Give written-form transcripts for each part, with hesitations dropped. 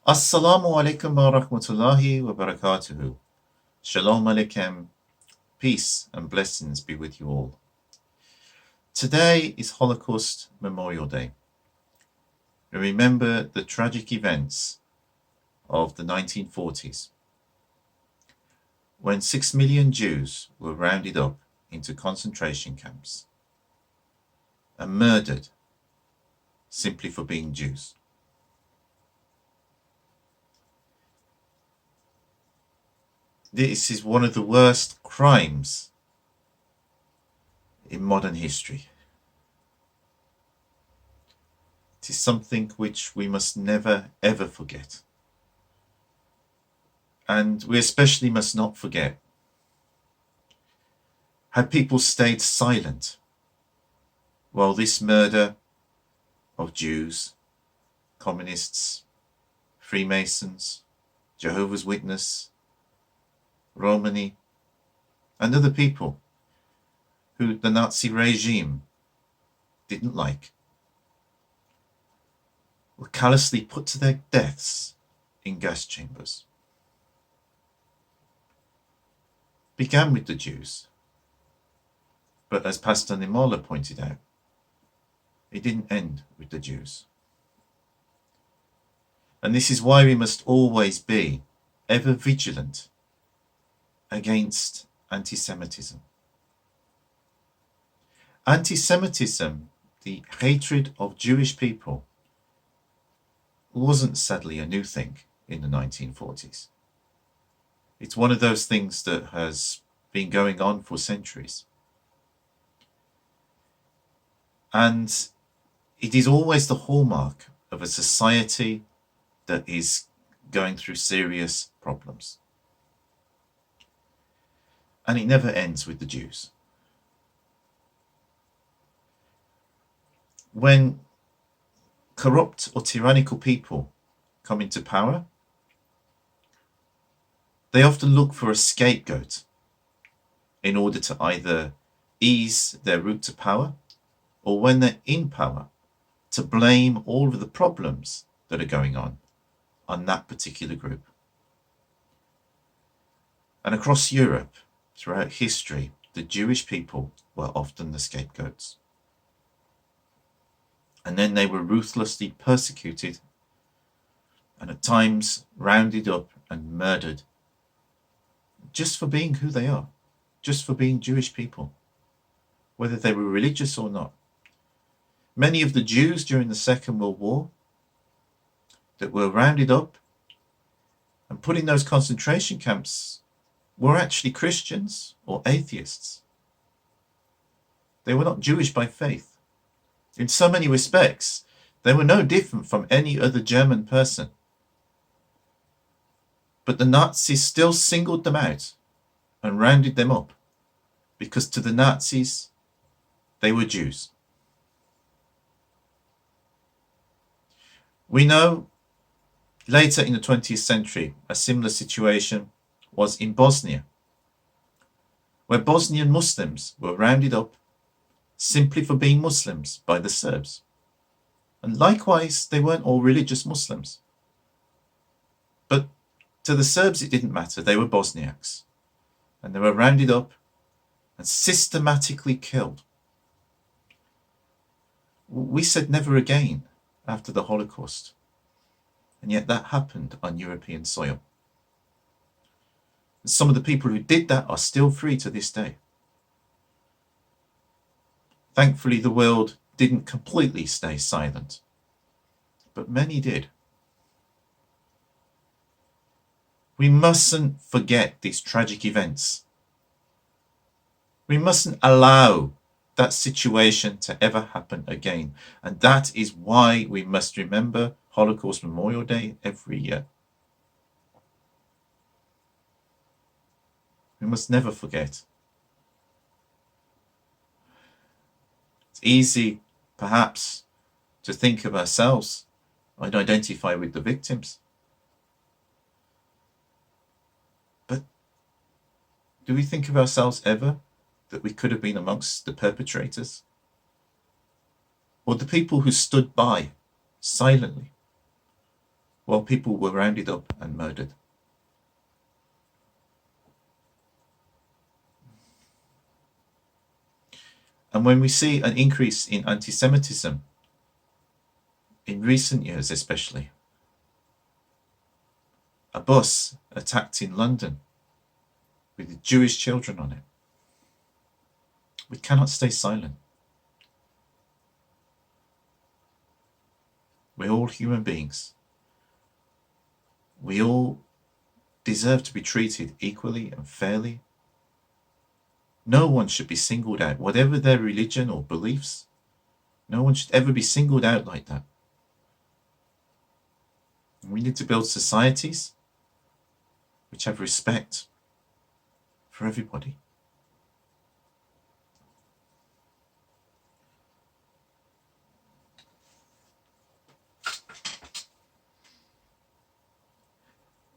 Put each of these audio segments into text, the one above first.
Assalamu alaikum wa rahmatullahi wa barakatuhu. Shalom alaikum. Peace and blessings be with you all. Today is Holocaust Memorial Day. We remember the tragic events of the 1940s, when 6 million Jews were rounded up into concentration camps and murdered simply for being Jews. This is one of the worst crimes in modern history. It is something which we must never ever forget. And we especially must not forget how people stayed silent while this murder of Jews, communists, Freemasons, Jehovah's Witnesses, Romani, and other people who the Nazi regime didn't like, were callously put to their deaths in gas chambers. Began with the Jews, but as Pastor Nimola pointed out, it didn't end with the Jews. And this is why we must always be ever vigilant against anti-Semitism. Anti-Semitism, the hatred of Jewish people, wasn't sadly a new thing in the 1940s. It's one of those things that has been going on for centuries. And it is always the hallmark of a society that is going through serious problems. And it never ends with the Jews. When corrupt or tyrannical people come into power, they often look for a scapegoat in order to either ease their route to power, or when they're in power, to blame all of the problems that are going on that particular group. And across Europe, throughout history, the Jewish people were often the scapegoats. And then they were ruthlessly persecuted and at times rounded up and murdered just for being who they are, just for being Jewish people, whether they were religious or not. Many of the Jews during the Second World War that were rounded up and put in those concentration camps were actually Christians or atheists. They were not Jewish by faith. In so many respects, they were no different from any other German person. But the Nazis still singled them out and rounded them up because to the Nazis, they were Jews. We know later in the 20th century, a similar situation was in Bosnia, where Bosnian Muslims were rounded up simply for being Muslims by the Serbs. And likewise, they weren't all religious Muslims. But to the Serbs, it didn't matter. They were Bosniaks. And they were rounded up and systematically killed. We said never again after the Holocaust. And yet that happened on European soil. And some of the people who did that are still free to this day. Thankfully, the world didn't completely stay silent, but many did. We mustn't forget these tragic events. We mustn't allow that situation to ever happen again. And that is why we must remember Holocaust Memorial Day every year. We must never forget. It's easy, perhaps, to think of ourselves and identify with the victims. But do we think of ourselves ever that we could have been amongst the perpetrators? Or the people who stood by silently while people were rounded up and murdered. And when we see an increase in anti-Semitism, in recent years especially, a bus attacked in London with Jewish children on it, we cannot stay silent. We're all human beings. We all deserve to be treated equally and fairly. No one should be singled out, whatever their religion or beliefs. No one should ever be singled out like that. We need to build societies which have respect for everybody.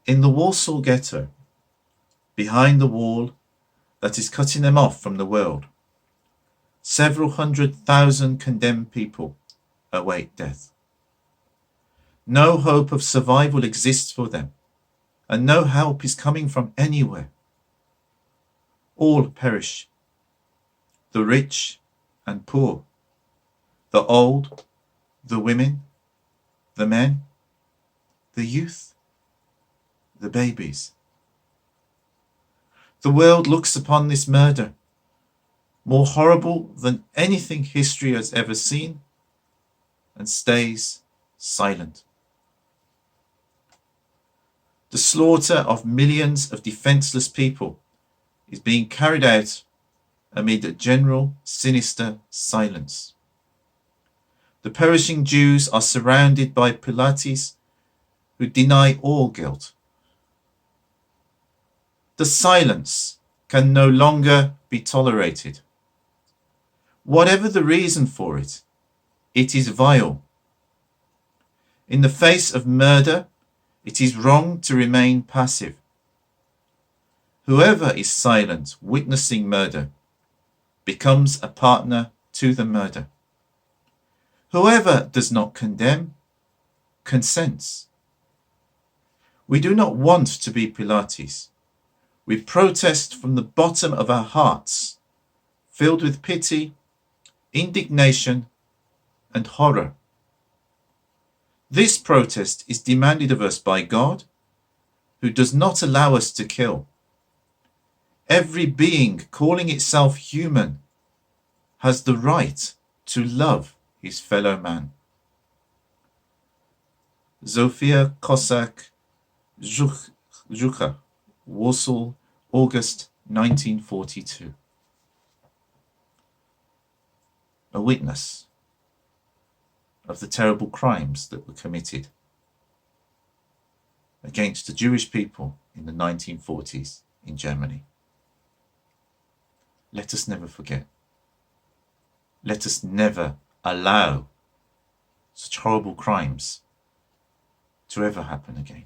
In the Warsaw Ghetto, behind the wall that is cutting them off from the world, several 100,000 condemned people await death. No hope of survival exists for them, and no help is coming from anywhere. All perish, the rich and poor, the old, the women, the men, the youth, the babies. The world looks upon this murder, more horrible than anything history has ever seen, and stays silent. The slaughter of millions of defenseless people is being carried out amid a general sinister silence. The perishing Jews are surrounded by Pilates who deny all guilt. The silence can no longer be tolerated. Whatever the reason for it, it is vile. In the face of murder, it is wrong to remain passive. Whoever is silent witnessing murder becomes a partner to the murder. Whoever does not condemn consents. We do not want to be Pilates. We protest from the bottom of our hearts, filled with pity, indignation, and horror. This protest is demanded of us by God, who does not allow us to kill. Every being calling itself human has the right to love his fellow man. Zofia Cossack Zhucha, Warsaw, August 1942. A witness of the terrible crimes that were committed against the Jewish people in the 1940s in Germany. Let us never forget. Let us never allow such horrible crimes to ever happen again.